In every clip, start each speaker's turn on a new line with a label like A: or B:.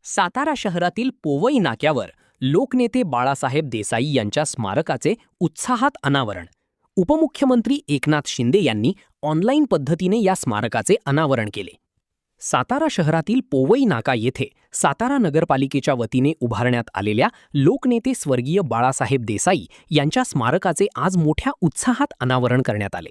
A: सातारा शहरातील पोवई नाक्यावर लोकनेते बाळासाहेब देसाई यांच्या स्मारकाचे उत्साहात अनावरण. उपमुख्यमंत्री एकनाथ शिंदे यांनी ऑनलाईन पद्धतीने या स्मारकाचे अनावरण केले. सातारा शहरातील पोवई नाका येथे सातारा नगरपालिकेच्या वतीने उभारण्यात आलेल्या लोकनेते स्वर्गीय बाळासाहेब देसाई यांच्या स्मारकाचे आज मोठ्या उत्साहात अनावरण करण्यात आले.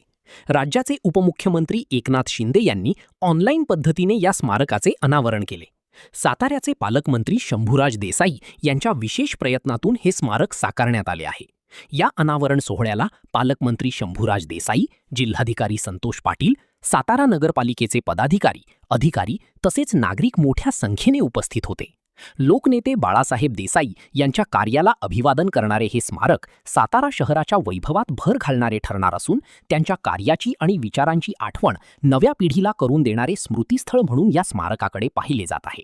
A: राज्याचे उपमुख्यमंत्री एकनाथ शिंदे यांनी ऑनलाईन पद्धतीने या स्मारकाचे अनावरण केले. साताऱ्याचे पालकमंत्री शंभूराज देसाई यांच्या विशेष प्रयत्नातून हे स्मारक साकारण्यात आले आहे. या अनावरण सोहळ्याला पालकमंत्री शंभूराज देसाई, जिल्हाधिकारी संतोष पाटील, सातारा नगरपालिकेचे पदाधिकारी, अधिकारी तसेच नागरिक मोठ्या संख्येने उपस्थित होते. लोकनेते बाळासाहेब देसाई यांच्या कार्याला अभिवादन करणारे हे स्मारक सातारा शहराच्या वैभवात भर घालणारे ठरणार असून त्यांच्या कार्याची आणि विचारांची आठवण नव्या पिढीला करून देणारे स्मृतिस्थळ म्हणून या स्मारकाकडे पाहिले जात आहे.